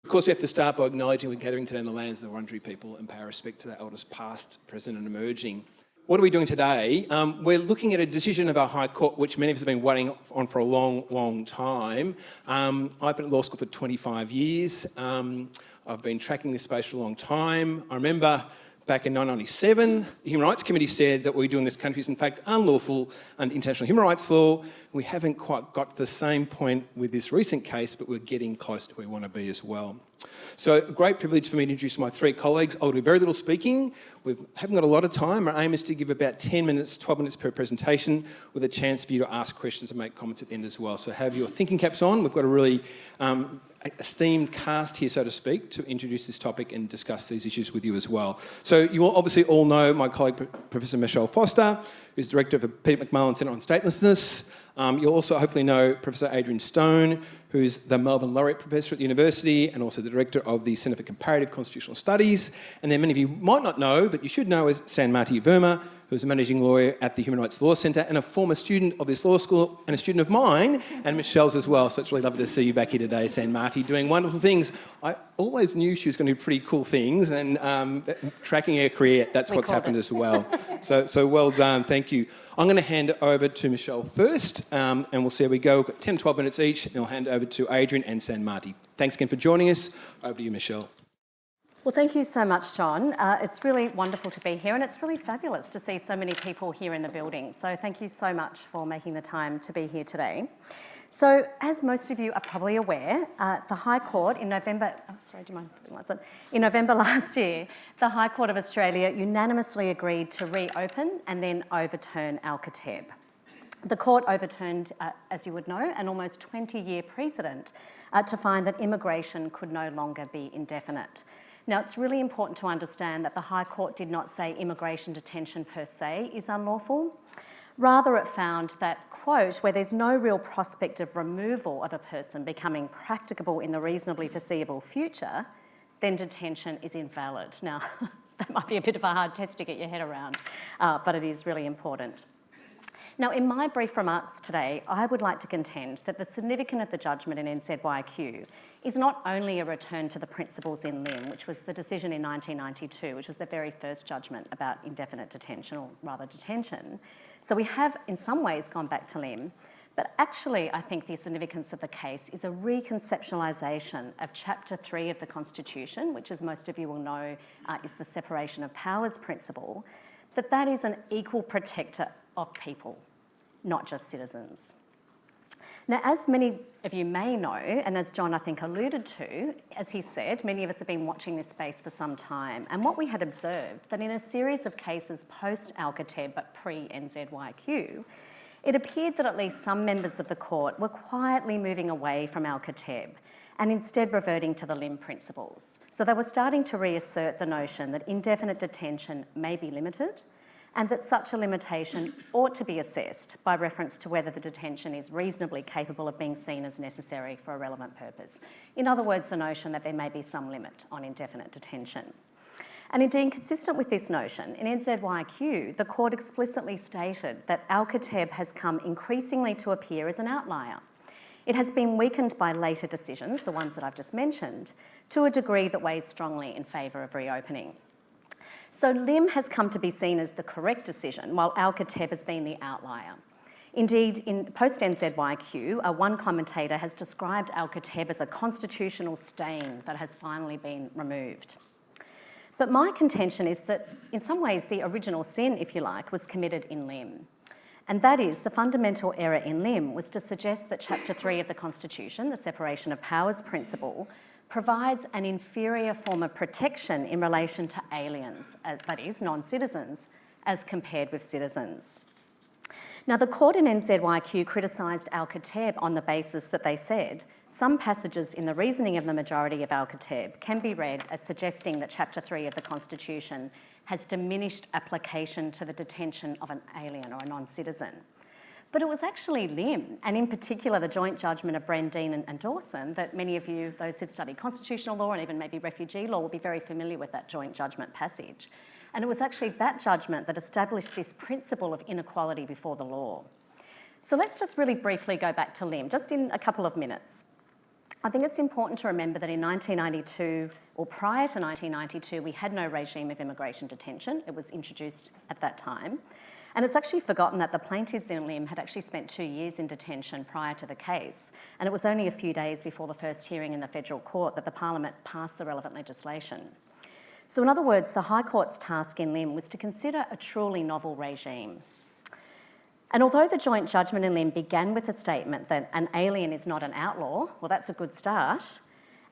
Of course, we have to start by acknowledging we're gathering today in the lands of the Wurundjeri people and pay respect to their elders past, present and emerging. What are we doing today? We're looking at a decision of our High Court, which many of us have been waiting on for a long, long time. I've been at law school for 25 years. I've been tracking this space for a long time. I remember back in 1997, the Human Rights Committee said that what we do in this country is in fact unlawful under international human rights law. We haven't quite got to the same point with this recent case, but we're getting close to where we want to be as well. So a great privilege for me to introduce my three colleagues. I'll do very little speaking. We haven't got a lot of time. Our aim is to give about 10 minutes, 12 minutes per presentation with a chance for you to ask questions and make comments at the end as well. So have your thinking caps on. We've got a really esteemed cast here, so to speak, to introduce this topic and discuss these issues with you as well. So you will obviously all know my colleague, Professor Michelle Foster, who's Director of the Peter McMullin Centre on Statelessness. You'll also hopefully know Professor Adrienne Stone, who's the Melbourne Laureate Professor at the University and also the Director of the Centre for Comparative Constitutional Studies. And then many of you might not know, but you should know, is Sanmati Verma, who's a Managing Lawyer at the Human Rights Law Centre and a former student of this law school and a student of mine and Michelle's as well. So it's really lovely to see you back here today, Sanmati, doing wonderful things. I always knew she was going to do pretty cool things and tracking her career, that's what's happened as well. So well done, thank you. I'm going to hand it over to Michelle first and we'll see how we go. We've got 10, 12 minutes each and I'll hand over to Adrienne and Sanmati. Thanks again for joining us. Over to you, Michelle. Well, thank you so much, John. It's really wonderful to be here and it's really fabulous to see so many people here in the building. So thank you so much for making the time to be here today. So as most of you are probably aware, the High Court in November... Oh, sorry, do you mind putting lights on? In November last year, the High Court of Australia unanimously agreed to reopen and then overturn Al-Kateb. The court overturned, as you would know, an almost 20-year precedent to find that immigration could no longer be indefinite. Now, it's really important to understand that the High Court did not say immigration detention per se is unlawful. Rather, it found that, quote, where there's no real prospect of removal of a person becoming practicable in the reasonably foreseeable future, then detention is invalid. Now, that might be a bit of a hard test to get your head around, but it is really important. Now, in my brief remarks today, I would like to contend that the significance of the judgment in NZYQ is not only a return to the principles in Lim, which was the decision in 1992, which was the very first judgment about indefinite detention, or rather detention. So we have, in some ways, gone back to Lim, but actually I think the significance of the case is a reconceptualisation of Chapter 3 of the Constitution, which, as most of you will know, is the separation of powers principle, that is an equal protector of people, not just citizens. Now, as many of you may know, and as John, I think, alluded to, as he said, many of us have been watching this space for some time, and what we had observed, that in a series of cases post-Al-Kateb but pre-NZYQ, it appeared that at least some members of the court were quietly moving away from Al-Kateb and instead reverting to the Lim principles. So they were starting to reassert the notion that indefinite detention may be limited and that such a limitation ought to be assessed by reference to whether the detention is reasonably capable of being seen as necessary for a relevant purpose. In other words, the notion that there may be some limit on indefinite detention. And indeed, consistent with this notion, in NZYQ, the court explicitly stated that Al-Kateb has come increasingly to appear as an outlier. It has been weakened by later decisions, the ones that I've just mentioned, to a degree that weighs strongly in favour of reopening. So Lim has come to be seen as the correct decision, while Al-Kateb has been the outlier. Indeed, in post-NZYQ, one commentator has described Al-Kateb as a constitutional stain that has finally been removed. But my contention is that, in some ways, the original sin, if you like, was committed in Lim. And that is, the fundamental error in Lim was to suggest that Chapter 3 of the Constitution, the separation of powers principle, provides an inferior form of protection in relation to aliens, that is, non-citizens, as compared with citizens. Now, the court in NZYQ criticised Al-Kateb on the basis that they said some passages in the reasoning of the majority of Al-Kateb can be read as suggesting that Chapter 3 of the Constitution has diminished application to the detention of an alien or a non-citizen. But it was actually Lim, and in particular the joint judgment of Brandine and Dawson, that many of you, those who've studied constitutional law and even maybe refugee law, will be very familiar with that joint judgment passage. And it was actually that judgment that established this principle of inequality before the law. So let's just really briefly go back to Lim, just in a couple of minutes. I think it's important to remember that in 1992, or prior to 1992, we had no regime of immigration detention. It was introduced at that time. And it's actually forgotten that the plaintiffs in Lim had actually spent 2 years in detention prior to the case. And it was only a few days before the first hearing in the federal court that the Parliament passed the relevant legislation. So in other words, the High Court's task in Lim was to consider a truly novel regime. And although the joint judgment in Lim began with a statement that an alien is not an outlaw, well, that's a good start,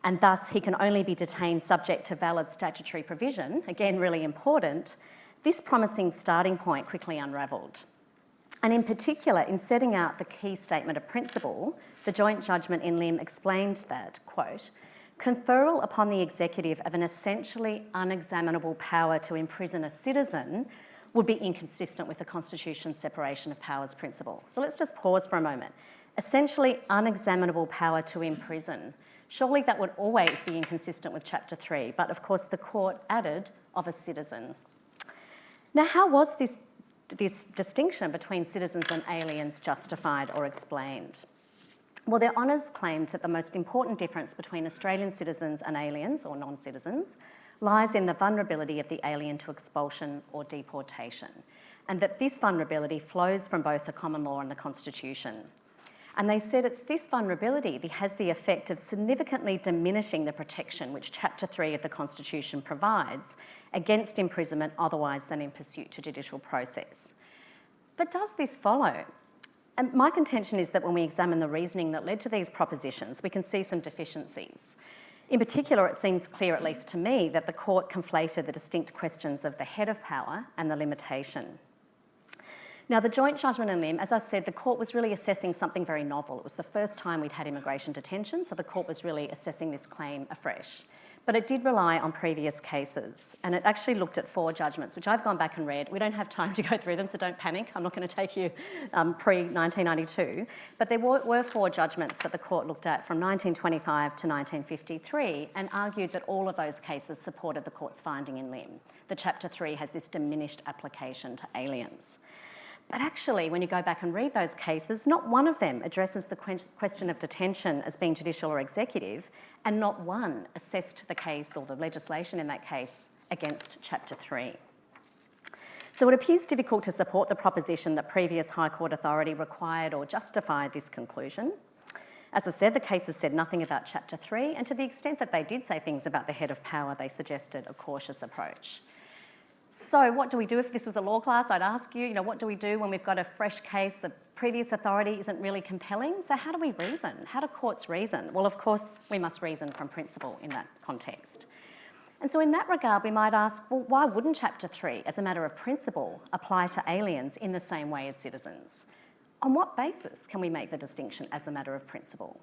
and thus he can only be detained subject to valid statutory provision, again, really important, this promising starting point quickly unravelled. And in particular, in setting out the key statement of principle, the joint judgment in Lim explained that, quote, conferral upon the executive of an essentially unexaminable power to imprison a citizen would be inconsistent with the Constitution's separation of powers principle. So let's just pause for a moment. Essentially unexaminable power to imprison. Surely that would always be inconsistent with Chapter 3, but of course the court added of a citizen. Now, how was this distinction between citizens and aliens justified or explained? Well, their honours claimed that the most important difference between Australian citizens and aliens, or non-citizens, lies in the vulnerability of the alien to expulsion or deportation, and that this vulnerability flows from both the common law and the Constitution. And they said it's this vulnerability that has the effect of significantly diminishing the protection which Chapter 3 of the Constitution provides against imprisonment otherwise than in pursuit to judicial process. But does this follow? And my contention is that when we examine the reasoning that led to these propositions, we can see some deficiencies. In particular, it seems clear, at least to me, that the court conflated the distinct questions of the head of power and the limitation. Now, the joint judgment in Lim, as I said, the court was really assessing something very novel. It was the first time we'd had immigration detention, so the court was really assessing this claim afresh. But it did rely on previous cases, and it actually looked at 4 judgments, which I've gone back and read. We don't have time to go through them, so don't panic. I'm not going to take you pre-1992. But there were 4 judgments that the court looked at from 1925 to 1953 and argued that all of those cases supported the court's finding in Lim. The Chapter 3 has this diminished application to aliens. But actually, when you go back and read those cases, not one of them addresses the question of detention as being judicial or executive, and not one assessed the case or the legislation in that case against Chapter 3. So it appears difficult to support the proposition that previous High Court authority required or justified this conclusion. As I said, the cases said nothing about Chapter 3, and to the extent that they did say things about the head of power, they suggested a cautious approach. So what do we do if this was a law class? I'd ask you, what do we do when we've got a fresh case? The previous authority isn't really compelling. So how do we reason? How do courts reason? Well, of course, we must reason from principle in that context. And so in that regard, we might ask, well, why wouldn't Chapter 3, as a matter of principle, apply to aliens in the same way as citizens? On what basis can we make the distinction as a matter of principle?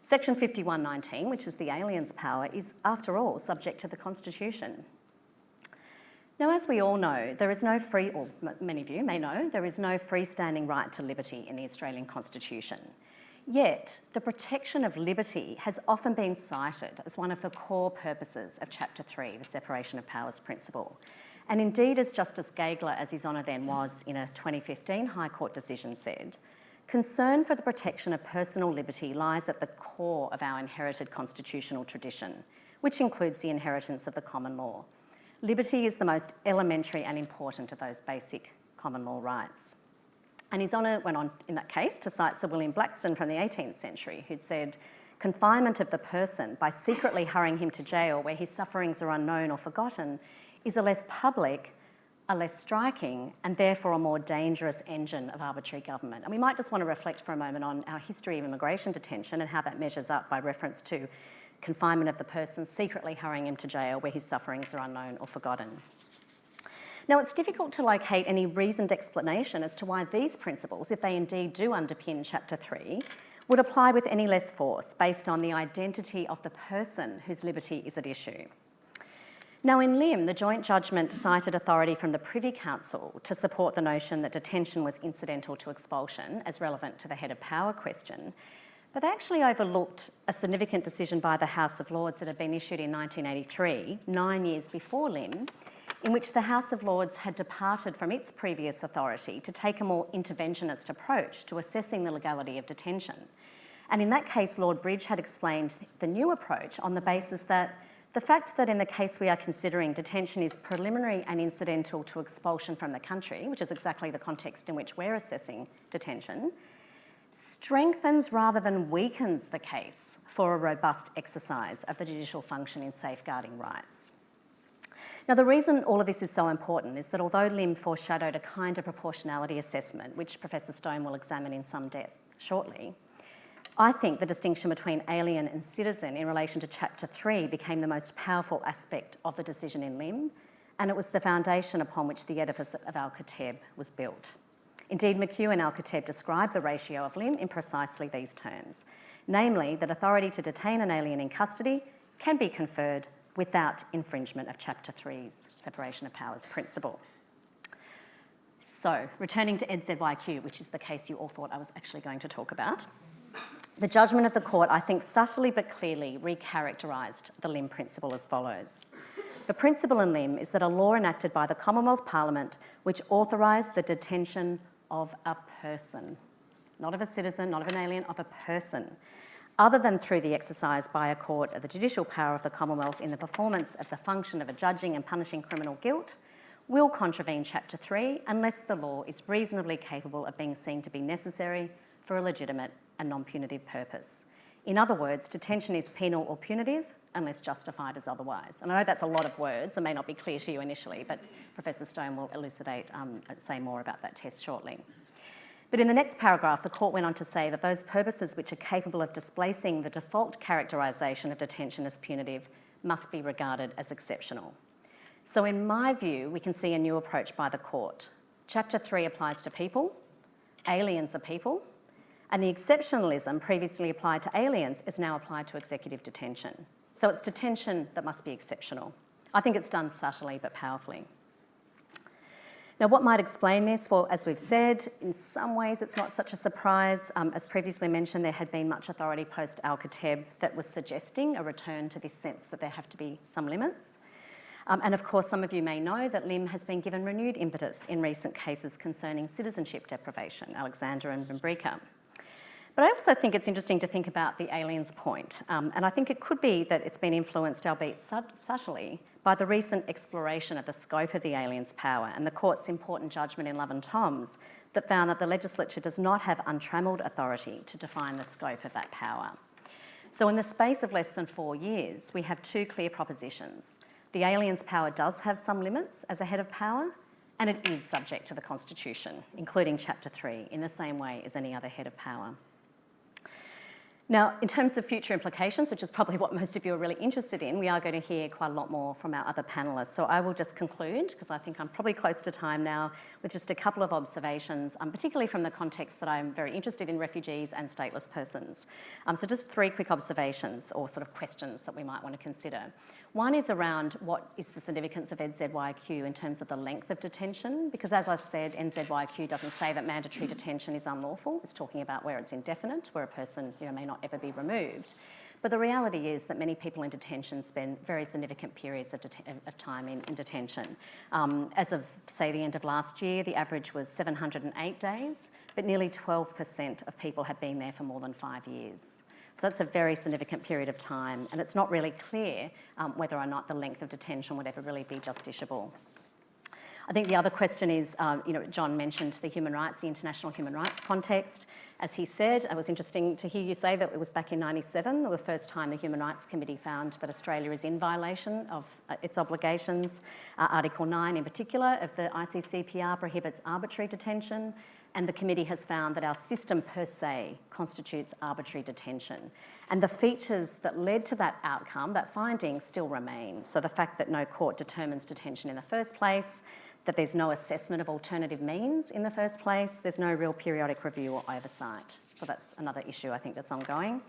Section 5119, which is the aliens' power, is, after all, subject to the Constitution. Now, as we all know, there is no or many of you may know, there is no freestanding right to liberty in the Australian Constitution. Yet, the protection of liberty has often been cited as one of the core purposes of Chapter 3, the separation of powers principle. And indeed, as Justice Gageler, as His Honour then was in a 2015 High Court decision, said, concern for the protection of personal liberty lies at the core of our inherited constitutional tradition, which includes the inheritance of the common law. Liberty is the most elementary and important of those basic common law rights. And His Honour went on in that case to cite Sir William Blackstone from the 18th century, who'd said, confinement of the person by secretly hurrying him to jail where his sufferings are unknown or forgotten is a less public, a less striking, and therefore a more dangerous engine of arbitrary government. And we might just want to reflect for a moment on our history of immigration detention and how that measures up by reference to confinement of the person, secretly hurrying him to jail where his sufferings are unknown or forgotten. Now, it's difficult to locate any reasoned explanation as to why these principles, if they indeed do underpin Chapter 3, would apply with any less force based on the identity of the person whose liberty is at issue. Now, in Lim, the joint judgment cited authority from the Privy Council to support the notion that detention was incidental to expulsion as relevant to the head of power question, but they actually overlooked a significant decision by the House of Lords that had been issued in 1983, 9 years before Lim, in which the House of Lords had departed from its previous authority to take a more interventionist approach to assessing the legality of detention. And in that case, Lord Bridge had explained the new approach on the basis that the fact that in the case we are considering, detention is preliminary and incidental to expulsion from the country, which is exactly the context in which we're assessing detention, strengthens rather than weakens the case for a robust exercise of the judicial function in safeguarding rights. Now, the reason all of this is so important is that although Lim foreshadowed a kind of proportionality assessment, which Professor Stone will examine in some depth shortly, I think the distinction between alien and citizen in relation to Chapter 3 became the most powerful aspect of the decision in Lim, and it was the foundation upon which the edifice of Al-Kateb was built. Indeed, McHugh and Al-Kateb described the ratio of Lim in precisely these terms, namely that authority to detain an alien in custody can be conferred without infringement of Chapter 3's separation of powers principle. So, returning to NZYQ, which is the case you all thought I was actually going to talk about, the judgment of the court, I think, subtly but clearly recharacterised the Lim principle as follows. The principle in Lim is that a law enacted by the Commonwealth Parliament which authorised the detention of a person, not of a citizen, not of an alien, of a person, other than through the exercise by a court of the judicial power of the Commonwealth in the performance of the function of adjudging and punishing criminal guilt, will contravene Chapter 3 unless the law is reasonably capable of being seen to be necessary for a legitimate and non-punitive purpose. In other words, detention is penal or punitive unless justified as otherwise. And I know that's a lot of words, it may not be clear to you initially, but Professor Stone will elucidate, say more about that test shortly. But in the next paragraph, the court went on to say that those purposes which are capable of displacing the default characterisation of detention as punitive must be regarded as exceptional. So in my view, we can see a new approach by the court. Chapter 3 applies to people, aliens are people, and the exceptionalism previously applied to aliens is now applied to executive detention. So it's detention that must be exceptional. I think it's done subtly but powerfully. Now, what might explain this? Well, as we've said, in some ways it's not such a surprise. As previously mentioned, there had been much authority post Al-Kateb that was suggesting a return to this sense that there have to be some limits. And of course, some of you may know that Lim has been given renewed impetus in recent cases concerning citizenship deprivation, Alexander and Vimbrica. But I also think it's interesting to think about the aliens point. And I think it could be that it's been influenced, albeit subtly, by the recent exploration of the scope of the aliens' power and the court's important judgment in Love and Toms that found that the legislature does not have untrammelled authority to define the scope of that power. So in the space of less than 4 years, we have two clear propositions. The aliens' power does have some limits as a head of power, and it is subject to the Constitution, including Chapter 3, in the same way as any other head of power. Now, in terms of future implications, which is probably what most of you are really interested in, we are going to hear quite a lot more from our other panellists. So I will just conclude, because I think I'm probably close to time now, with just a couple of observations, particularly from the context that I'm very interested in, refugees and stateless persons. So just 3 quick observations or sort of questions that we might want to consider. One is around what is the significance of NZYQ in terms of the length of detention, because as I said, NZYQ doesn't say that mandatory detention is unlawful. It's talking about where it's indefinite, where a person may not ever be removed. But the reality is that many people in detention spend very significant periods of time in detention. As of, say, the end of last year, the average was 708 days, but nearly 12% of people had been there for more than 5 years. So that's a very significant period of time, and it's not really clear whether or not the length of detention would ever really be justiciable. I think the other question is, John mentioned the human rights, the international human rights context. As he said, it was interesting to hear you say that it was back in '97, the first time the Human Rights Committee found that Australia is in violation of its obligations. Article 9 in particular of the ICCPR prohibits arbitrary detention, and the committee has found that our system per se constitutes arbitrary detention. And the features that led to that outcome, that finding, still remain. So the fact that no court determines detention in the first place, that there's no assessment of alternative means in the first place, there's no real periodic review or oversight. So that's another issue I think that's ongoing.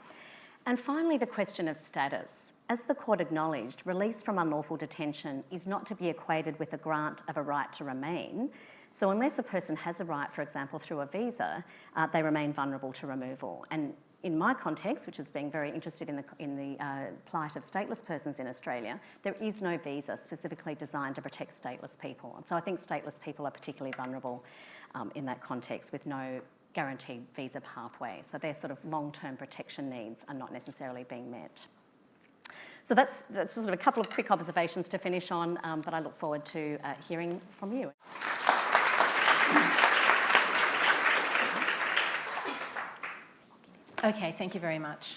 And finally, the question of status. As the court acknowledged, release from unlawful detention is not to be equated with the grant of a right to remain. So unless a person has a right, for example, through a visa, they remain vulnerable to removal. And in my context, which is being very interested in the plight of stateless persons in Australia, there is no visa specifically designed to protect stateless people. And so I think stateless people are particularly vulnerable in that context with no guaranteed visa pathway. So their sort of long-term protection needs are not necessarily being met. So that's sort of a couple of quick observations to finish on, but I look forward to hearing from you. Okay, thank you very much.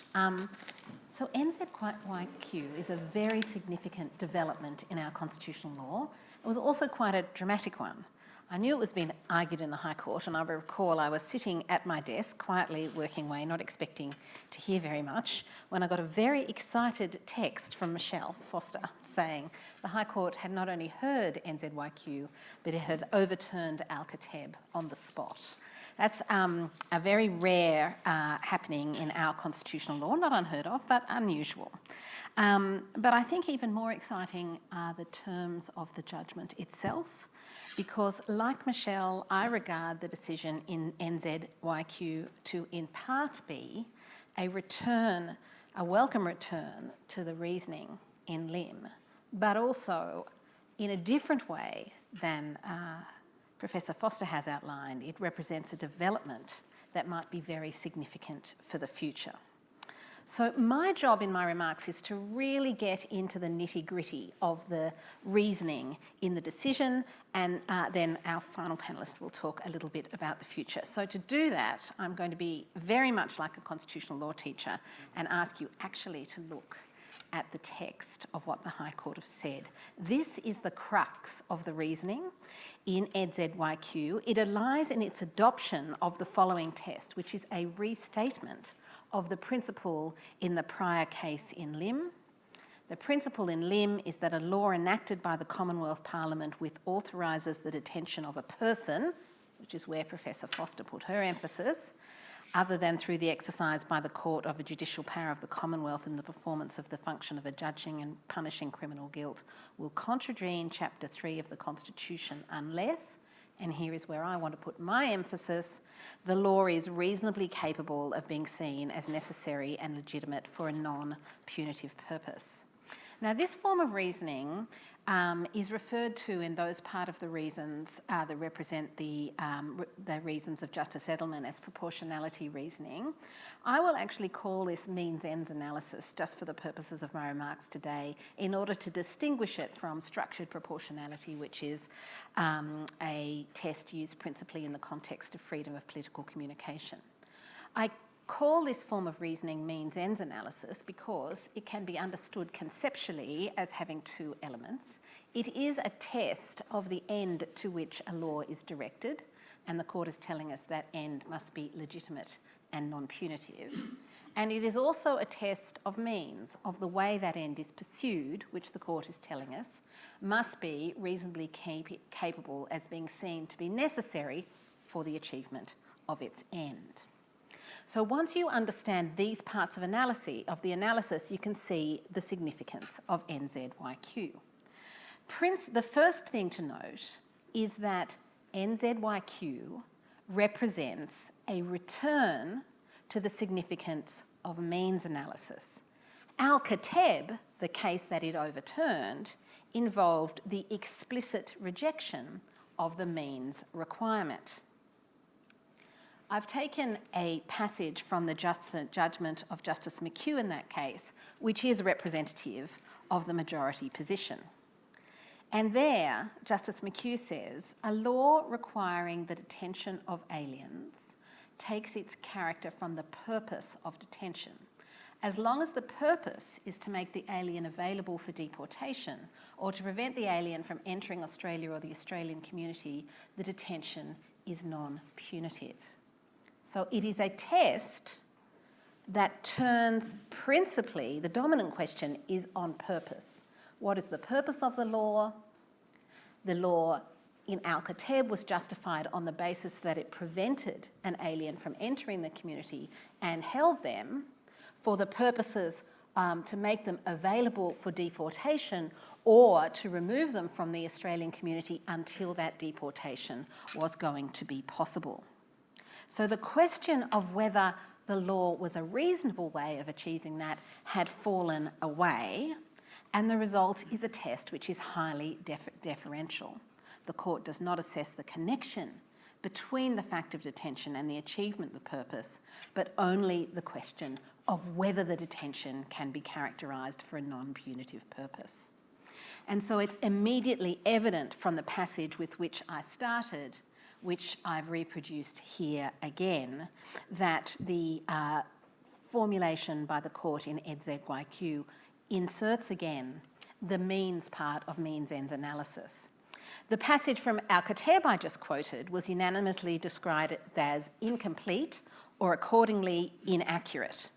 So NZYQ is a very significant development in our constitutional law. It was also quite a dramatic one. I knew it was being argued in the High Court, and I recall I was sitting at my desk, quietly working away, not expecting to hear very much, when I got a very excited text from Michelle Foster saying the High Court had not only heard NZYQ, but it had overturned Al-Kateb on the spot. That's a very rare happening in our constitutional law, not unheard of, but unusual. But I think even more exciting are the terms of the judgment itself, because like Michelle, I regard the decision in NZYQ to in part be a welcome return to the reasoning in Lim, but also in a different way than Professor Foster has outlined. It represents a development that might be very significant for the future. So my job in my remarks is to really get into the nitty-gritty of the reasoning in the decision, and then our final panellist will talk a little bit about the future. So to do that, I'm going to be very much like a constitutional law teacher and ask you actually to look at the text of what the High Court have said. This is the crux of the reasoning in NZYQ. It lies in its adoption of the following test, which is a restatement of the principle in the prior case in Lim. The principle in Lim is that a law enacted by the Commonwealth Parliament which authorises the detention of a person, which is where Professor Foster put her emphasis, other than through the exercise by the court of a judicial power of the Commonwealth in the performance of the function of a judging and punishing criminal guilt, will contravene Chapter 3 of the Constitution unless, and here is where I want to put my emphasis, the law is reasonably capable of being seen as necessary and legitimate for a non-punitive purpose. Now, this form of reasoning is referred to in those part of the reasons that represent the reasons of justice settlement as proportionality reasoning. I will actually call this means-ends analysis just for the purposes of my remarks today, in order to distinguish it from structured proportionality, which is a test used principally in the context of freedom of political communication. I call this form of reasoning means-ends analysis because it can be understood conceptually as having two elements. It is a test of the end to which a law is directed, and the court is telling us that end must be legitimate and non-punitive. And it is also a test of means, of the way that end is pursued, which the court is telling us must be reasonably capable as being seen to be necessary for the achievement of its end. So once you understand these parts of the analysis, you can see the significance of NZYQ. The first thing to note is that NZYQ represents a return to the significance of means analysis. Al-Kateb, the case that it overturned, involved the explicit rejection of the means requirement. I've taken a passage from the judgment of Justice McHugh in that case, which is representative of the majority position. And there, Justice McHugh says, a law requiring the detention of aliens takes its character from the purpose of detention. As long as the purpose is to make the alien available for deportation or to prevent the alien from entering Australia or the Australian community, the detention is non-punitive. So it is a test that turns principally, the dominant question is on purpose. What is the purpose of the law? The law in Al-Kateb was justified on the basis that it prevented an alien from entering the community and held them for the purposes to make them available for deportation or to remove them from the Australian community until that deportation was going to be possible. So the question of whether the law was a reasonable way of achieving that had fallen away, and the result is a test which is highly deferential. The court does not assess the connection between the fact of detention and the achievement of the purpose, but only the question of whether the detention can be characterised for a non-punitive purpose. And so it's immediately evident from the passage with which I started, which I've reproduced here again, that the formulation by the court in NZYQ inserts again the means part of means-ends analysis. The passage from Al-Kateb I just quoted was unanimously described as incomplete or accordingly inaccurate,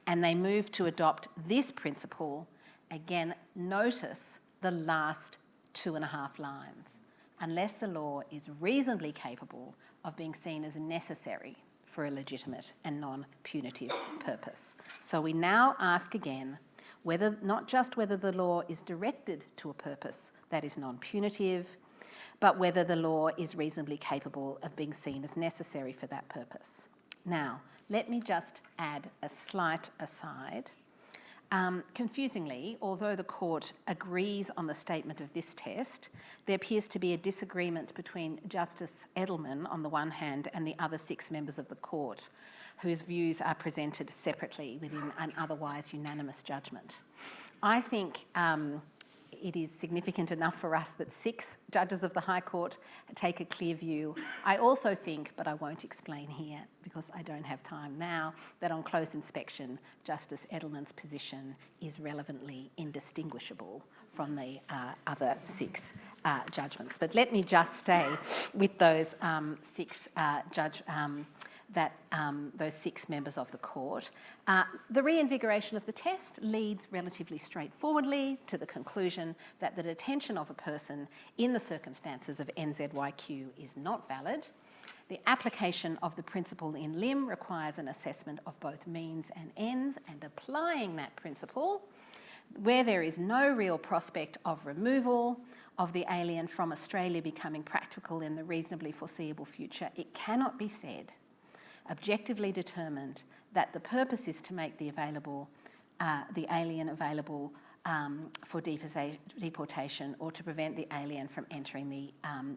and they moved to adopt this principle. Again, notice the last 2.5 lines. Unless the law is reasonably capable of being seen as necessary for a legitimate and non-punitive purpose. So we now ask again whether, not just whether the law is directed to a purpose that is non-punitive, but whether the law is reasonably capable of being seen as necessary for that purpose. Now, let me just add a slight aside. Confusingly, although the court agrees on the statement of this test, there appears to be a disagreement between Justice Edelman on the one hand and the other 6 members of the court, whose views are presented separately within an otherwise unanimous judgment. I think it is significant enough for us that 6 judges of the High Court take a clear view. I also think, but I won't explain here because I don't have time now, that on close inspection, Justice Edelman's position is relevantly indistinguishable from the other 6 judgments. But let me just stay with those 6 those 6 members of the court. The reinvigoration of the test leads relatively straightforwardly to the conclusion that the detention of a person in the circumstances of NZYQ is not valid. The application of the principle in lim requires an assessment of both means and ends, and applying that principle, where there is no real prospect of removal of the alien from Australia becoming practical in the reasonably foreseeable future, it cannot be said objectively determined that the purpose is to make the alien available for deportation or to prevent the alien from entering the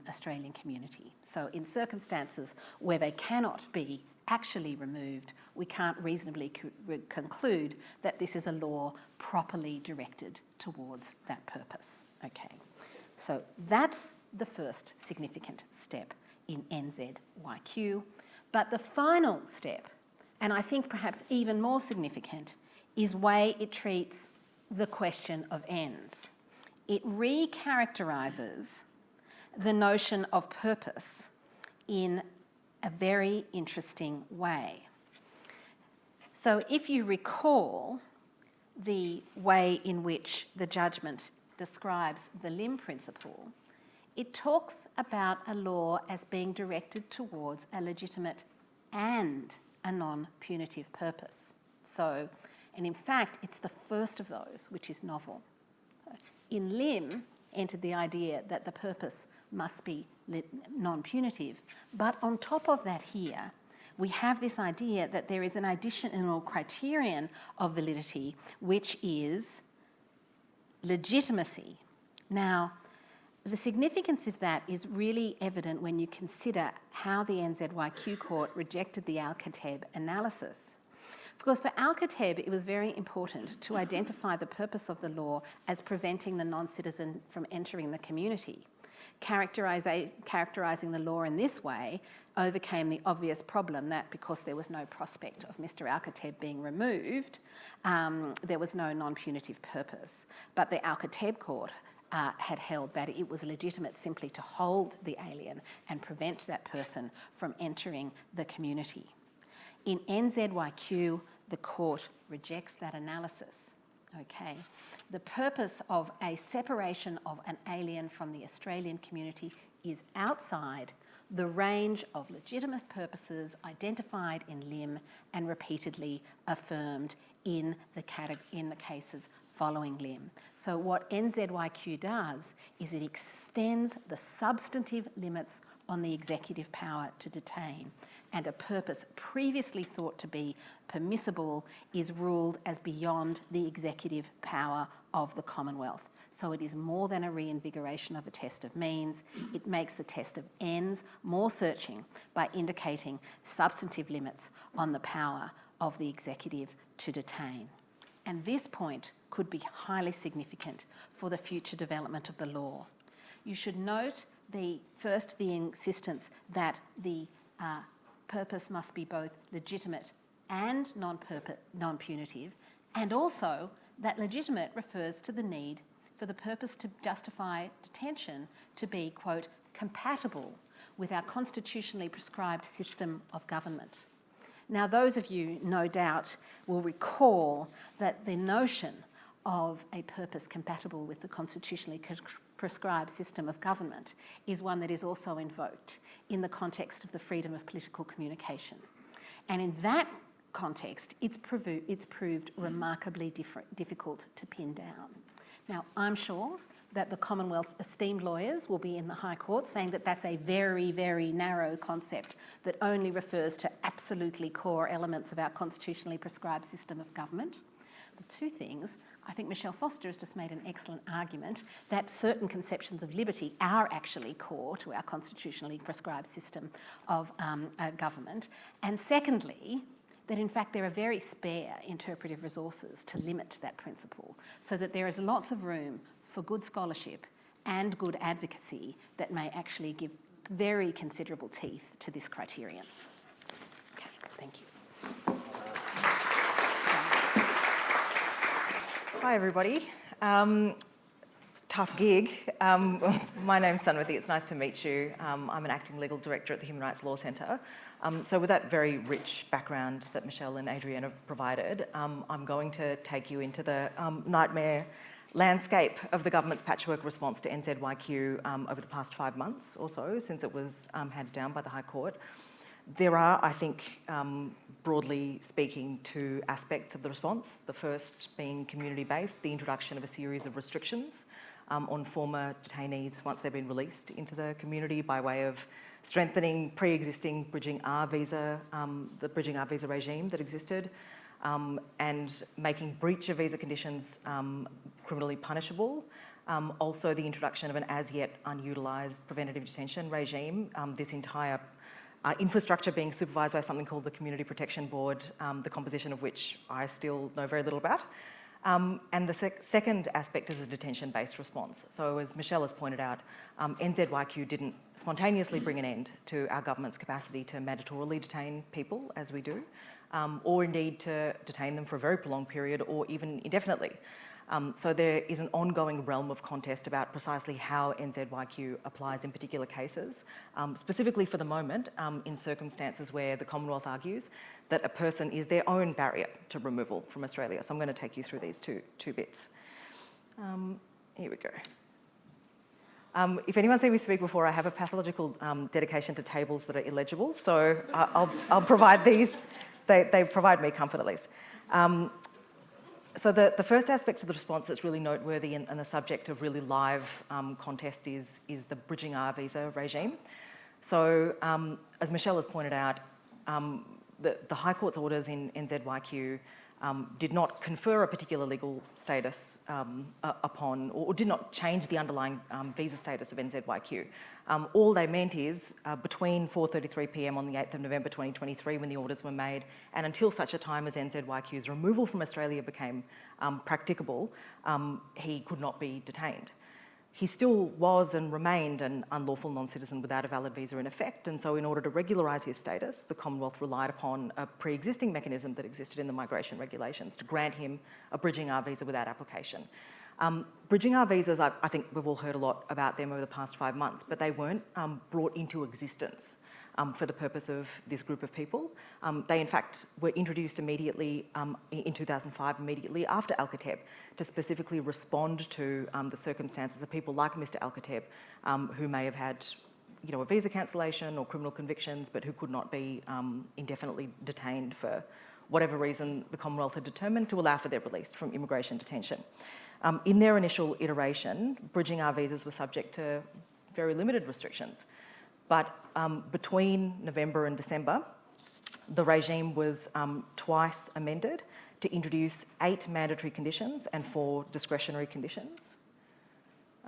Australian community. So in circumstances where they cannot be actually removed, we can't reasonably conclude that this is a law properly directed towards that purpose. Okay, so that's the first significant step in NZYQ. But the final step, and I think perhaps even more significant, is the way it treats the question of ends. It recharacterises the notion of purpose in a very interesting way. So if you recall the way in which the judgment describes the lim principle, it talks about a law as being directed towards a legitimate and a non-punitive purpose. So, and in fact, it's the first of those which is novel. In lim entered the idea that the purpose must be non-punitive, but on top of that here, we have this idea that there is an additional criterion of validity, which is legitimacy. Now, the significance of that is really evident when you consider how the NZYQ court rejected the Al-Kateb analysis. Because for Al-Kateb, it was very important to identify the purpose of the law as preventing the non-citizen from entering the community. Characterising the law in this way overcame the obvious problem that because there was no prospect of Mr. Al-Kateb being removed, there was no non-punitive purpose. But the Al-Kateb court had held that it was legitimate simply to hold the alien and prevent that person from entering the community. In NZYQ, the court rejects that analysis. Okay, the purpose of a separation of an alien from the Australian community is outside the range of legitimate purposes identified in lim and repeatedly affirmed in the cases following lim. So what NZYQ does is it extends the substantive limits on the executive power to detain and a purpose previously thought to be permissible is ruled as beyond the executive power of the Commonwealth. So it is more than a reinvigoration of a test of means. It makes the test of ends more searching by indicating substantive limits on the power of the executive to detain. And this point could be highly significant for the future development of the law. You should note the insistence that the purpose must be both legitimate and non-punitive, and also that legitimate refers to the need for the purpose to justify detention to be, quote, compatible with our constitutionally prescribed system of government. Now, those of you, no doubt, will recall that the notion of a purpose compatible with the constitutionally prescribed system of government is one that is also invoked in the context of the freedom of political communication. And in that context, it's proved remarkably difficult to pin down. Now, I'm sure that the Commonwealth's esteemed lawyers will be in the High Court saying that that's a very, very narrow concept that only refers to absolutely core elements of our constitutionally prescribed system of government. But two things. I think Michelle Foster has just made an excellent argument that certain conceptions of liberty are actually core to our constitutionally prescribed system of government. And secondly, that in fact there are very spare interpretive resources to limit that principle, so that there is lots of room for good scholarship and good advocacy that may actually give very considerable teeth to this criterion. Okay, thank you. Hi everybody. It's a tough gig. My name's Sanmati, it's nice to meet you. I'm an acting legal director at the Human Rights Law Centre. So with that very rich background that Michelle and Adrienne have provided, I'm going to take you into the nightmare landscape of the government's patchwork response to NZYQ over the past 5 months or so, since it was handed down by the High Court. There are, I think, broadly speaking, two aspects of the response. The first being community-based, the introduction of a series of restrictions on former detainees once they've been released into the community by way of strengthening pre-existing Bridging R visa, the Bridging R visa regime that existed, and making breach of visa conditions criminally punishable. Also the introduction of an as-yet unutilised preventative detention regime. This entire infrastructure being supervised by something called the Community Protection Board, the composition of which I still know very little about. And the second aspect is a detention-based response. So as Michelle has pointed out, NZYQ didn't spontaneously bring an end to our government's capacity to mandatorily detain people, as we do, or indeed to detain them for a very prolonged period or even indefinitely. So there is an ongoing realm of contest about precisely how NZYQ applies in particular cases, specifically for the moment in circumstances where the Commonwealth argues that a person is their own barrier to removal from Australia. So I'm going to take you through these two bits. Here we go. If anyone's seen me speak before, I have a pathological dedication to tables that are illegible, so I'll provide these. They provide me comfort at least. So the first aspect of the response that's really noteworthy and the subject of really live contest is the Bridging R visa regime. So as Michelle has pointed out, the High Court's orders in NZYQ did not confer a particular legal status upon, or did not change the underlying visa status of NZYQ. All they meant is between 4:33 p.m. on the 8th of November 2023, when the orders were made, and until such a time as NZYQ's removal from Australia became practicable, he could not be detained. He still was and remained an unlawful non-citizen without a valid visa in effect, and so in order to regularise his status, the Commonwealth relied upon a pre-existing mechanism that existed in the migration regulations to grant him a Bridging R visa without application. Bridging R visas, I think we've all heard a lot about them over the past 5 months, but they weren't brought into existence for the purpose of this group of people. They in fact were introduced immediately in 2005, immediately after Al-Kateb, to specifically respond to the circumstances of people like Mr. Al-Kateb, who may have had a visa cancellation or criminal convictions, but who could not be indefinitely detained for whatever reason the Commonwealth had determined to allow for their release from immigration detention. In their initial iteration, Bridging R visas were subject to very limited restrictions. But between November and December The regime was twice amended to introduce 8 mandatory conditions and 4 discretionary conditions.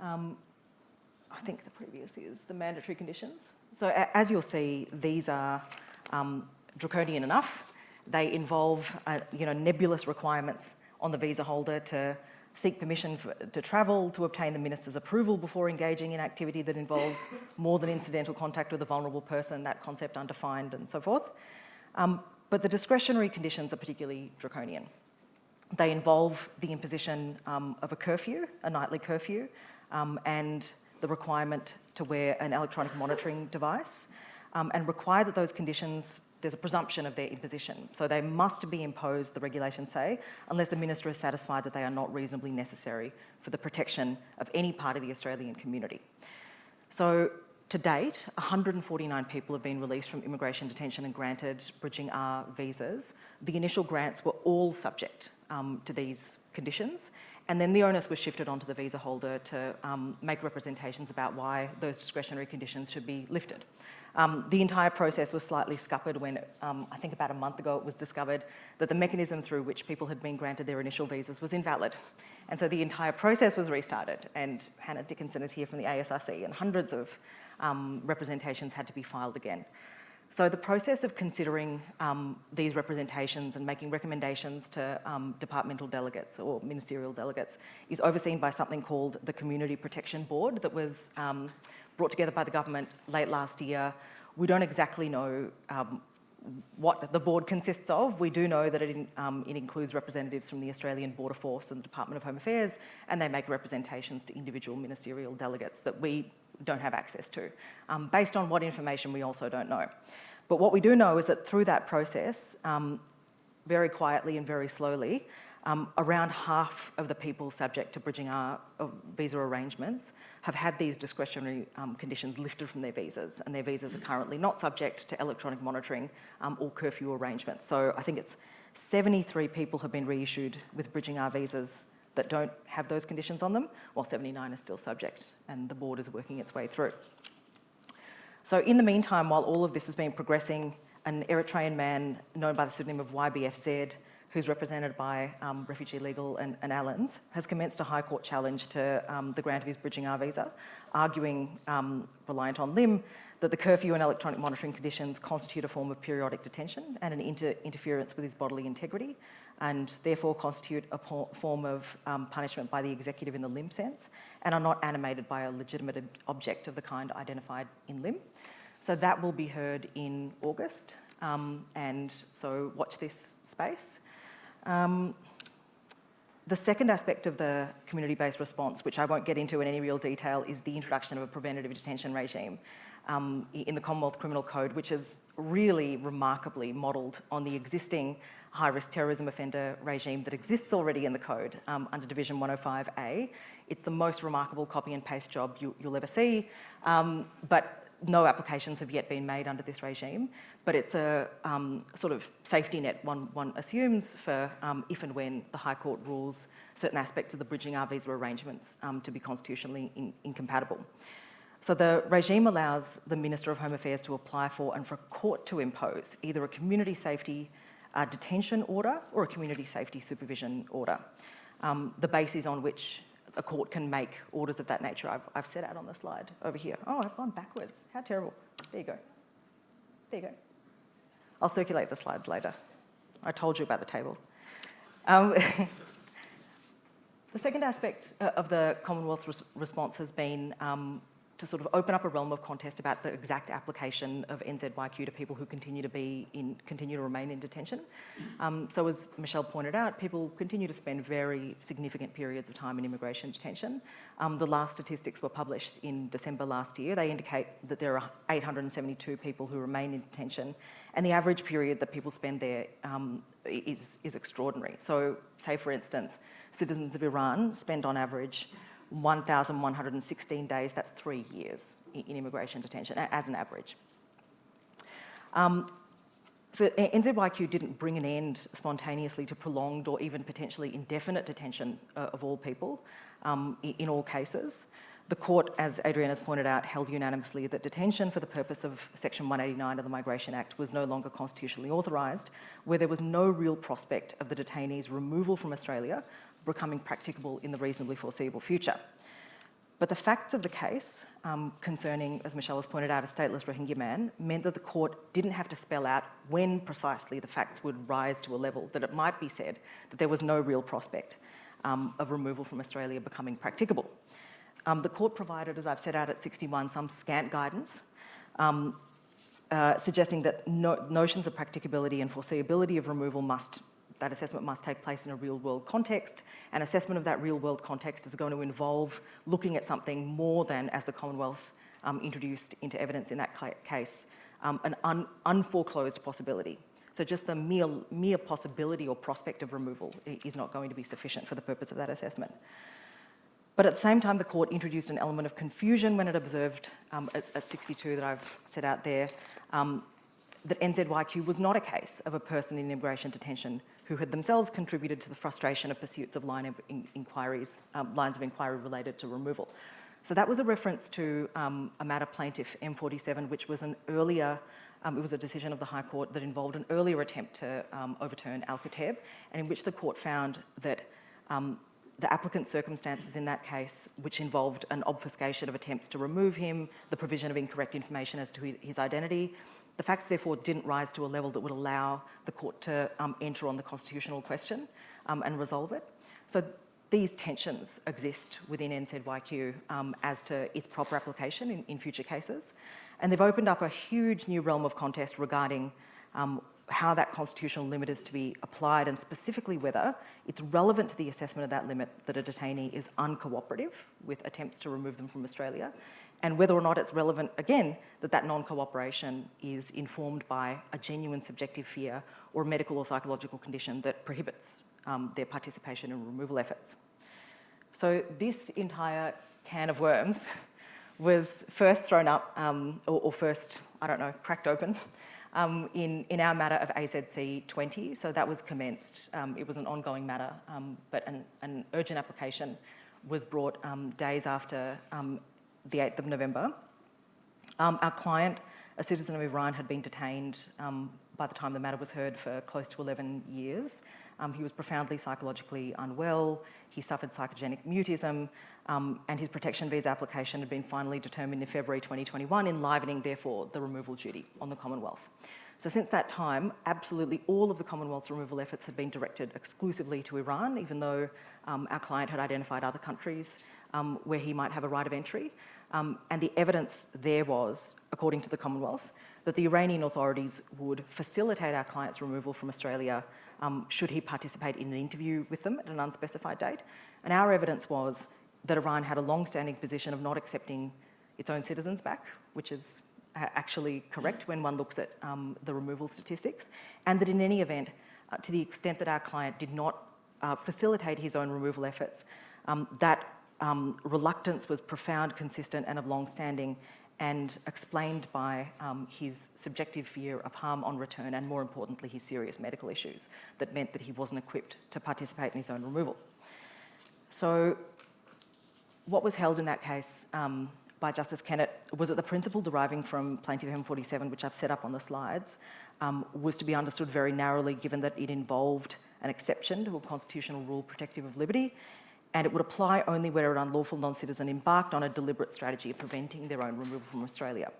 I think the previous is the mandatory conditions. So as you'll see, these are draconian enough. They involve nebulous requirements on the visa holder to seek permission to travel, to obtain the minister's approval before engaging in activity that involves more than incidental contact with a vulnerable person, that concept undefined and so forth. But the discretionary conditions are particularly draconian. They involve the imposition of a curfew, a nightly curfew, and the requirement to wear an electronic monitoring device, and require that those conditions, there's a presumption of their imposition. So they must be imposed, the regulations say, unless the minister is satisfied that they are not reasonably necessary for the protection of any part of the Australian community. So to date, 149 people have been released from immigration detention and granted Bridging R visas. The initial grants were all subject to these conditions, and then the onus was shifted onto the visa holder to make representations about why those discretionary conditions should be lifted. The entire process was slightly scuppered when, I think about a month ago, it was discovered that the mechanism through which people had been granted their initial visas was invalid. And so the entire process was restarted, and Hannah Dickinson is here from the ASRC, and hundreds of representations had to be filed again. So the process of considering these representations and making recommendations to departmental delegates or ministerial delegates is overseen by something called the Community Protection Board that was brought together by the government late last year. We don't exactly know what the board consists of. We do know that it includes representatives from the Australian Border Force and the Department of Home Affairs, and they make representations to individual ministerial delegates that we don't have access to. Based on what information we also don't know. But what we do know is that through that process, very quietly and very slowly, around half of the people subject to Bridging R visa arrangements have had these discretionary conditions lifted from their visas, and their visas are currently not subject to electronic monitoring or curfew arrangements. So I think it's 73 people have been reissued with Bridging R visas that don't have those conditions on them, while 79 are still subject, and the board is working its way through. So in the meantime, while all of this has been progressing, an Eritrean man known by the pseudonym of YBFZ, who's represented by Refugee Legal and Allens, has commenced a High Court challenge to the grant of his Bridging R visa, arguing, reliant on Lim, that the curfew and electronic monitoring conditions constitute a form of periodic detention and an interference with his bodily integrity, and therefore constitute a form of punishment by the executive in the Lim sense, and are not animated by a legitimate object of the kind identified in Lim. So that will be heard in August, and so watch this space. The second aspect of the community-based response, which I won't get into in any real detail, is the introduction of a preventative detention regime in the Commonwealth Criminal Code, which is really remarkably modelled on the existing high-risk terrorism offender regime that exists already in the code under Division 105A. It's the most remarkable copy and paste job you'll ever see, but no applications have yet been made under this regime, but it's a sort of safety net one assumes for if and when the High Court rules certain aspects of the Bridging R visa arrangements to be constitutionally incompatible. So the regime allows the Minister of Home Affairs to apply for and for a court to impose either a community safety detention order or a community safety supervision order. The basis on which a court can make orders of that nature, I've set out on the slide over here. Oh, I've gone backwards. How terrible. There you go. There you go. I'll circulate the slides later. I told you about the tables. The second aspect of the Commonwealth's response has been to sort of open up a realm of contest about the exact application of NZYQ to people who continue to remain in detention. So as Michelle pointed out, people continue to spend very significant periods of time in immigration detention. The last statistics were published in December last year. They indicate that there are 872 people who remain in detention, and the average period that people spend there is extraordinary. So say, for instance, citizens of Iran spend on average 1,116 days, that's 3 years in immigration detention as an average. So NZYQ didn't bring an end spontaneously to prolonged or even potentially indefinite detention of all people in all cases. The court, as Adrienne has pointed out, held unanimously that detention for the purpose of Section 189 of the Migration Act was no longer constitutionally authorised, where there was no real prospect of the detainee's removal from Australia becoming practicable in the reasonably foreseeable future. But the facts of the case concerning, as Michelle has pointed out, a stateless Rohingya man, meant that the court didn't have to spell out when precisely the facts would rise to a level that it might be said that there was no real prospect of removal from Australia becoming practicable. The court provided, as I've set out at 61, some scant guidance, suggesting that notions of practicability and foreseeability of removal that assessment must take place in a real-world context. An assessment of that real-world context is going to involve looking at something more than, as the Commonwealth introduced into evidence in that case, an unforeclosed possibility. So just the mere possibility or prospect of removal is not going to be sufficient for the purpose of that assessment. But at the same time, the court introduced an element of confusion when it observed at 62 that I've set out there, that NZYQ was not a case of a person in immigration detention who had themselves contributed to the frustration of pursuits of lines of inquiry related to removal. So that was a reference to a matter plaintiff M47, which was an earlier, it was a decision of the High Court that involved an earlier attempt to overturn Al-Kateb, and in which the court found that the applicant's circumstances in that case, which involved an obfuscation of attempts to remove him, the provision of incorrect information as to his identity, the facts therefore didn't rise to a level that would allow the court to enter on the constitutional question and resolve it. So these tensions exist within NZYQ as to its proper application in future cases. And they've opened up a huge new realm of contest regarding how that constitutional limit is to be applied, and specifically whether it's relevant to the assessment of that limit that a detainee is uncooperative with attempts to remove them from Australia, and whether or not it's relevant, again, that that non-cooperation is informed by a genuine subjective fear or medical or psychological condition that prohibits their participation in removal efforts. So this entire can of worms was first thrown up, or first, cracked open, in our matter of AZC 20. So that was commenced. It was an ongoing matter, but an urgent application was brought days after the 8th of November. Our client, a citizen of Iran, had been detained by the time the matter was heard for close to 11 years. He was profoundly psychologically unwell. He suffered psychogenic mutism, and his protection visa application had been finally determined in February 2021, enlivening, therefore, the removal duty on the Commonwealth. So since that time, absolutely all of the Commonwealth's removal efforts had been directed exclusively to Iran, even though our client had identified other countries where he might have a right of entry. And the evidence there was, according to the Commonwealth, that the Iranian authorities would facilitate our client's removal from Australia should he participate in an interview with them at an unspecified date. And our evidence was that Iran had a long-standing position of not accepting its own citizens back, which is actually correct when one looks at the removal statistics, and that in any event, to the extent that our client did not facilitate his own removal efforts, that reluctance was profound, consistent, and of long-standing, and explained by his subjective fear of harm on return, and more importantly, his serious medical issues that meant that he wasn't equipped to participate in his own removal. So what was held in that case by Justice Kennett was that the principle deriving from Plaintiff M47, which I've set up on the slides, was to be understood very narrowly, given that it involved an exception to a constitutional rule protective of liberty, and it would apply only where an unlawful non-citizen embarked on a deliberate strategy of preventing their own removal from Australia.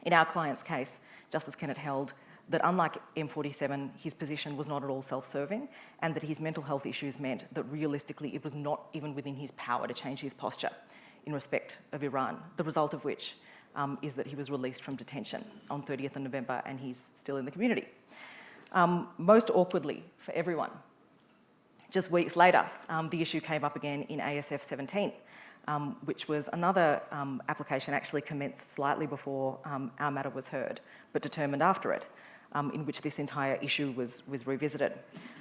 In our client's case, Justice Kennett held that unlike M47, his position was not at all self-serving, and that his mental health issues meant that realistically it was not even within his power to change his posture in respect of Iran, the result of which is that he was released from detention on 30th of November and he's still in the community. Most awkwardly for everyone, just weeks later, the issue came up again in ASF 17, which was another application actually commenced slightly before our matter was heard, but determined after it, in which this entire issue was revisited.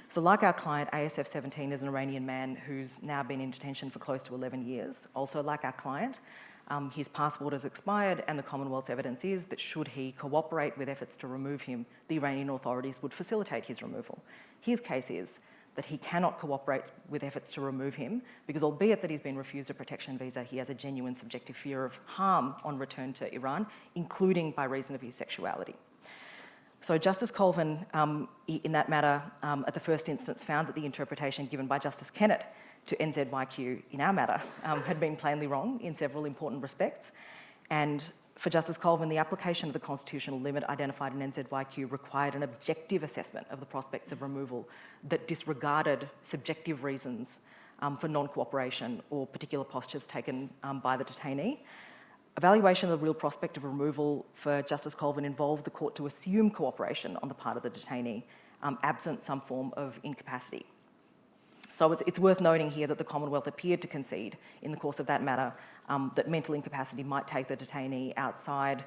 So like our client, ASF 17 is an Iranian man who's now been in detention for close to 11 years. Also like our client, his passport has expired, and the Commonwealth's evidence is that should he cooperate with efforts to remove him, the Iranian authorities would facilitate his removal. His case is that he cannot cooperate with efforts to remove him because, albeit that he's been refused a protection visa, he has a genuine subjective fear of harm on return to Iran, including by reason of his sexuality. So Justice Colvin, in that matter, at the first instance, found that the interpretation given by Justice Kennett to NZYQ in our matter had been plainly wrong in several important respects. And for Justice Colvin, the application of the constitutional limit identified in NZYQ required an objective assessment of the prospects of removal that disregarded subjective reasons for non-cooperation or particular postures taken by the detainee. Evaluation of the real prospect of removal for Justice Colvin involved the court to assume cooperation on the part of the detainee, absent some form of incapacity. So it's worth noting here that the Commonwealth appeared to concede in the course of that matter that mental incapacity might take the detainee outside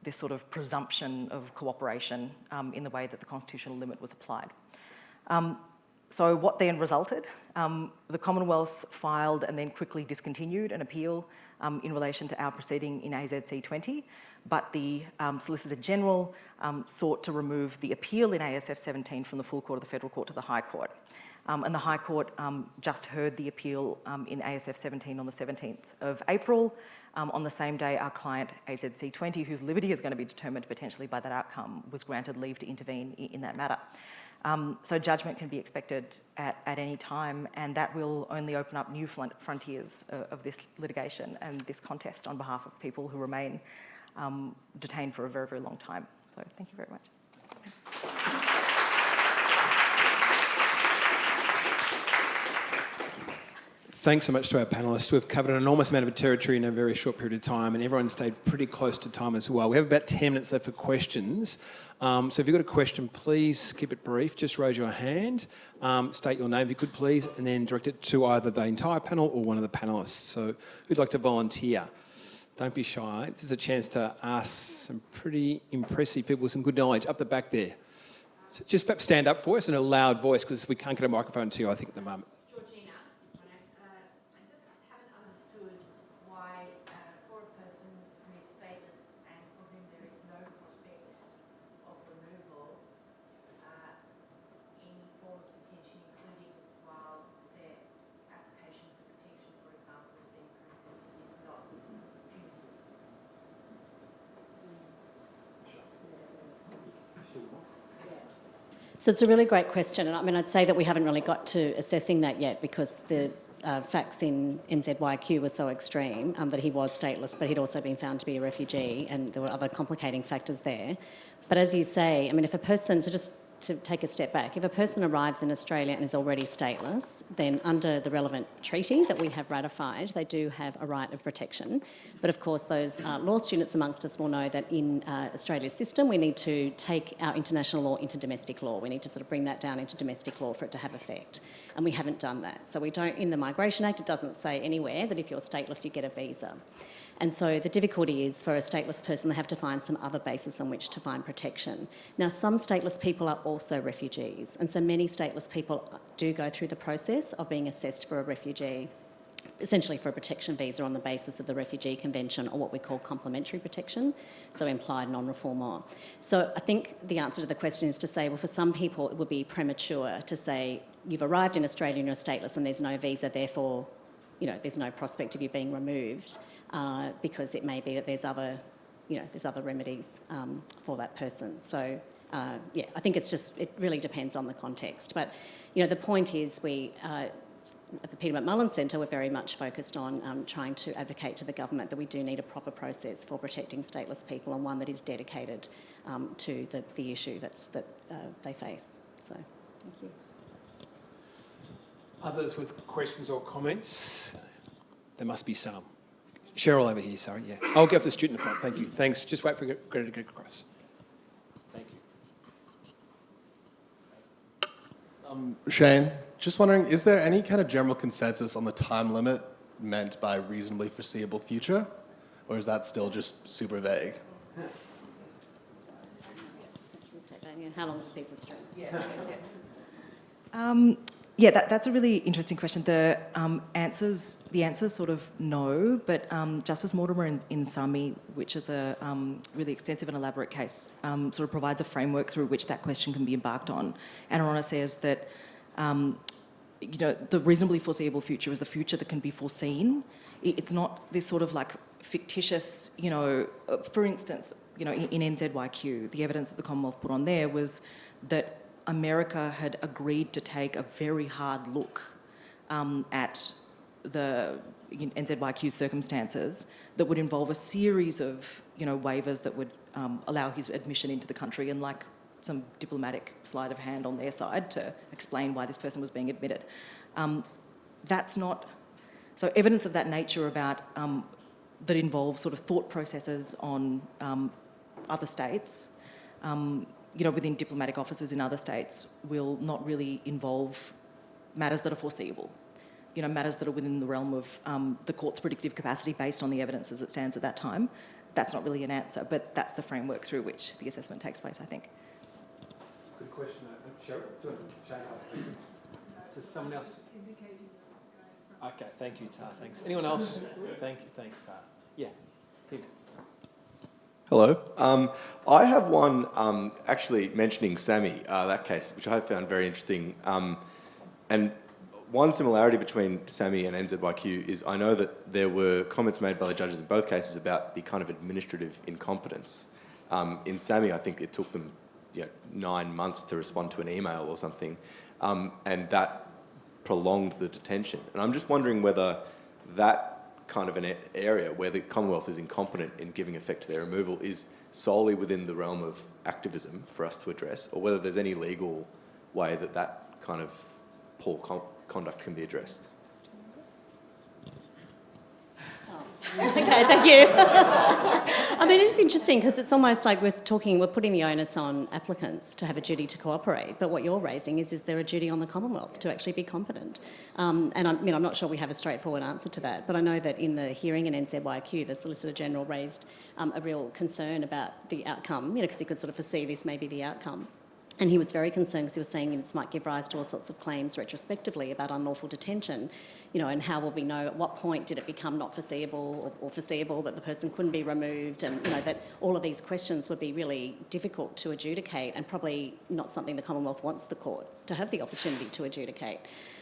this sort of presumption of cooperation in the way that the constitutional limit was applied. So what then resulted? The Commonwealth filed and then quickly discontinued an appeal in relation to our proceeding in AZC 20, but the Solicitor General sought to remove the appeal in ASF 17 from the full court of the Federal Court to the High Court. And the High Court just heard the appeal in ASF 17 on the 17th of April. On the same day, our client, AZC 20, whose liberty is going to be determined potentially by that outcome, was granted leave to intervene in that matter. So judgment can be expected at any time, and that will only open up new frontiers of this litigation and this contest on behalf of people who remain detained for a very, very long time. So thank you very much. Thanks so much to our panellists. We've covered an enormous amount of territory in a very short period of time, and everyone stayed pretty close to time as well. We have about 10 minutes left for questions. So if you've got a question, please keep it brief. Just raise your hand, state your name if you could, please, and then direct it to either the entire panel or one of the panellists. So who'd like to volunteer? Don't be shy. This is a chance to ask some pretty impressive people with some good knowledge up the back there. So just perhaps stand up for us in a loud voice because we can't get a microphone to you, I think, at the moment. So it's a really great question, and I mean, I'd say that we haven't really got to assessing that yet because the facts in NZYQ were so extreme that he was stateless, but he'd also been found to be a refugee, and there were other complicating factors there. But as you say, I mean, if a person, so just to take a step back, if a person arrives in Australia and is already stateless, then under the relevant treaty that we have ratified, they do have a right of protection. But of course, those law students amongst us will know that in Australia's system, we need to take our international law into domestic law. We need to sort of bring that down into domestic law for it to have effect. And we haven't done that. So we don't, in the Migration Act, it doesn't say anywhere that if you're stateless, you get a visa. And so the difficulty is for a stateless person, they have to find some other basis on which to find protection. Now, some stateless people are also refugees, and so many stateless people do go through the process of being assessed for a refugee, essentially for a protection visa on the basis of the Refugee Convention, or what we call complementary protection, so implied non-refoulement. So I think the answer to the question is to say, well, for some people it would be premature to say, you've arrived in Australia and you're stateless and there's no visa, therefore, you know, there's no prospect of you being removed. Because it may be that there's other remedies for that person. So, yeah, I think it really depends on the context. But, you know, the point is we, at the Peter McMullin Centre, we're very much focused on trying to advocate to the government that we do need a proper process for protecting stateless people, and one that is dedicated to the issue that they face. So, thank you. Others with questions or comments? There must be some. Cheryl over here, sorry, yeah. I'll go for the student in front, thank you. Thanks, just wait for Greta to get across. Thank you. Shane, just wondering, is there any kind of general consensus on the time limit meant by reasonably foreseeable future? Or is that still just super vague? How long is a piece of string? Yeah, that's a really interesting question. The answer's sort of no, but Justice Mortimer in Sami, which is a really extensive and elaborate case, sort of provides a framework through which that question can be embarked on. And Her Honour says that the reasonably foreseeable future is the future that can be foreseen. It's not this sort of like fictitious, for instance, in NZYQ, the evidence that the Commonwealth put on there was that America had agreed to take a very hard look at the NZYQ circumstances that would involve a series of, waivers that would allow his admission into the country and like some diplomatic sleight of hand on their side to explain why this person was being admitted. That's not... So evidence of that nature about... that involves sort of thought processes on other states, within diplomatic offices in other states, will not really involve matters that are foreseeable. Matters that are within the realm of the court's predictive capacity based on the evidence as it stands at that time. That's not really an answer, but that's the framework through which the assessment takes place, I think. That's a good question. Cheryl, do you want to ask? Is someone else? Okay, thank you, Tar. Thanks. Anyone else? Thank you. Thanks, Tar. Yeah. Good. Hello. I have one actually mentioning Sammy, that case, which I found very interesting. And one similarity between Sammy and NZYQ is I know that there were comments made by the judges in both cases about the kind of administrative incompetence. In Sammy, I think it took them 9 months to respond to an email or something, and that prolonged the detention. And I'm just wondering whether that kind of an area where the Commonwealth is incompetent in giving effect to their removal is solely within the realm of activism for us to address, or whether there's any legal way that that kind of poor conduct can be addressed. Okay, thank you. I mean, it's interesting because it's almost like we're putting the onus on applicants to have a duty to cooperate, but what you're raising is there a duty on the Commonwealth to actually be competent? And I'm not sure we have a straightforward answer to that, but I know that in the hearing in NZYQ, the Solicitor General raised a real concern about the outcome, because he could sort of foresee this may be the outcome. And he was very concerned because he was saying this might give rise to all sorts of claims retrospectively about unlawful detention, and how will we know at what point did it become not foreseeable or foreseeable that the person couldn't be removed, and that all of these questions would be really difficult to adjudicate and probably not something the Commonwealth wants the court to have the opportunity to adjudicate.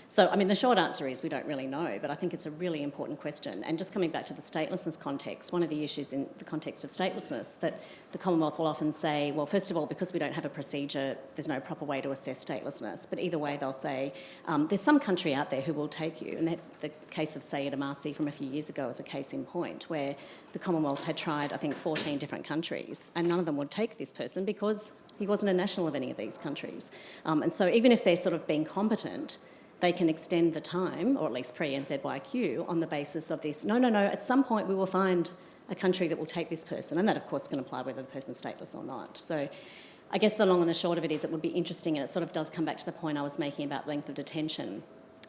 So, I mean, the short answer is we don't really know, but I think it's a really important question. And just coming back to the statelessness context, one of the issues in the context of statelessness that the Commonwealth will often say, well, first of all, because we don't have a procedure, there's no proper way to assess statelessness. But either way, they'll say, there's some country out there who will take you. And the case of Sayed Amasi from a few years ago is a case in point where the Commonwealth had tried, I think, 14 different countries, and none of them would take this person because he wasn't a national of any of these countries. And so even if they're sort of being competent, they can extend the time, or at least pre-NZYQ, on the basis of this, no, at some point we will find a country that will take this person, and that of course can apply whether the person's stateless or not. So I guess the long and the short of it is it would be interesting, and it sort of does come back to the point I was making about length of detention.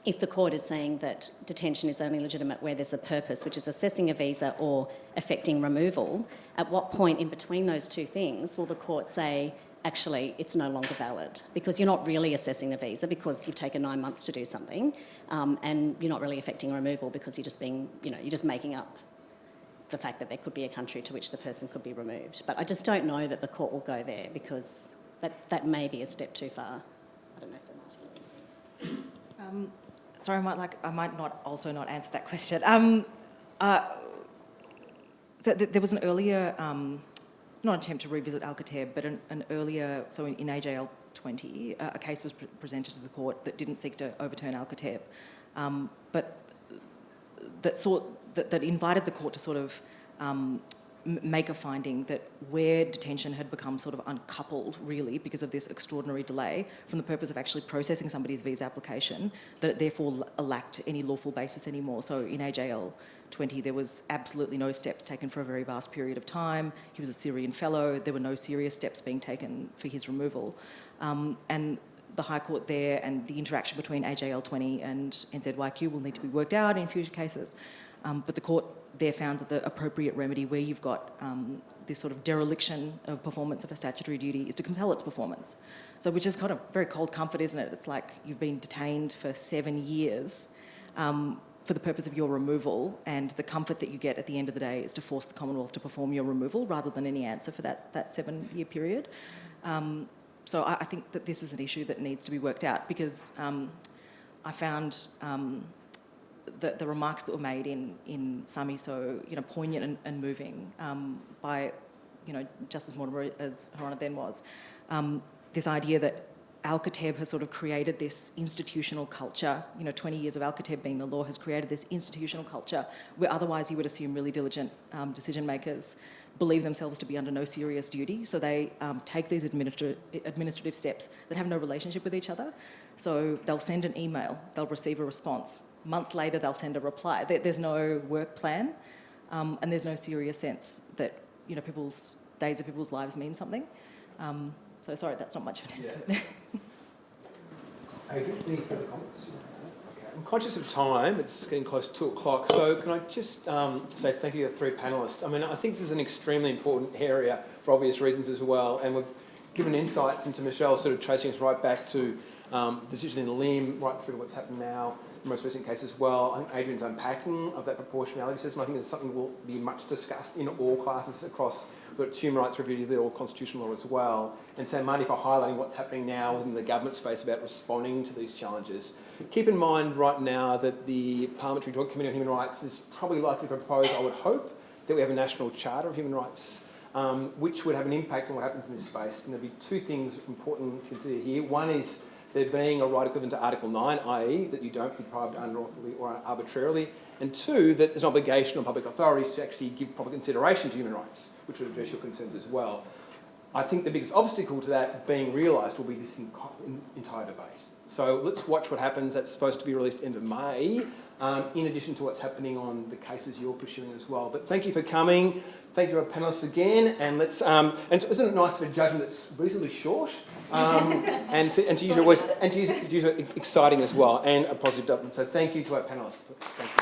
If the court is saying that detention is only legitimate where there's a purpose, which is assessing a visa or effecting removal, at what point in between those two things will the court say, actually, it's no longer valid, because you're not really assessing the visa because you've taken 9 months to do something, and you're not really effecting removal because you're just you're just making up the fact that there could be a country to which the person could be removed. But I just don't know that the court will go there because that may be a step too far. I don't know, Sanmati. Sorry, I might not answer that question. So there was an earlier. Not an attempt to revisit Al-Kateb, but an earlier, so in AJL 20, a case was presented to the court that didn't seek to overturn Al-Kateb, but that invited the court to sort of make a finding that where detention had become sort of uncoupled, really, because of this extraordinary delay from the purpose of actually processing somebody's visa application, that it therefore lacked any lawful basis anymore. So in AJL 20, there was absolutely no steps taken for a very vast period of time. He was a Syrian fellow. There were no serious steps being taken for his removal. And the High Court there and the interaction between AJL 20 and NZYQ will need to be worked out in future cases. But the court there found that the appropriate remedy where you've got this sort of dereliction of performance of a statutory duty is to compel its performance. So which is kind of very cold comfort, isn't it? It's like you've been detained for 7 years for the purpose of your removal, and the comfort that you get at the end of the day is to force the Commonwealth to perform your removal rather than any answer for that 7-year period. So I think that this is an issue that needs to be worked out, because I found the remarks that were made in Sami so poignant and moving by Justice Mortimer, as Her Honour then was. This idea that Al-Kateb has sort of created this institutional culture, 20 years of Al-Kateb being the law has created this institutional culture where otherwise you would assume really diligent decision makers believe themselves to be under no serious duty, so they take these administrative steps that have no relationship with each other. So they'll send an email, they'll receive a response. Months later, they'll send a reply. There's no work plan, and there's no serious sense that people's days of people's lives mean something. So sorry, that's not much of an answer. Yeah. Adrienne, any further comments? Okay. I'm conscious of time. It's getting close to 2 o'clock. So can I just say thank you to the 3 panellists. I mean, I think this is an extremely important area for obvious reasons as well. And we've given insights into Michelle sort of tracing us right back to the decision in Lim, right through to what's happened now, the most recent case as well. I think Adrienne's unpacking of that proportionality system. I think it's something that will be much discussed in all classes across human rights, refugee law, constitutional law as well. And Sanmati for highlighting what's happening now within the government space about responding to these challenges. Keep in mind right now that the Parliamentary Joint Committee on Human Rights is probably likely to propose, I would hope, that we have a national charter of human rights, which would have an impact on what happens in this space. And there'll be 2 things important to consider here. One is there being a right equivalent to Article 9, i.e. that you don't be deprived unlawfully or arbitrarily. And 2, that there's an obligation on public authorities to actually give proper consideration to human rights, which would address your concerns as well. I think the biggest obstacle to that being realised will be this entire debate. So let's watch what happens. That's supposed to be released end of May, in addition to what's happening on the cases you're pursuing as well. But thank you for coming. Thank you to our panellists again. And let's and isn't it nice for a judgment that's reasonably short, and to use your voice and to use it exciting as well, and a positive development. So thank you to our panellists. Thank you.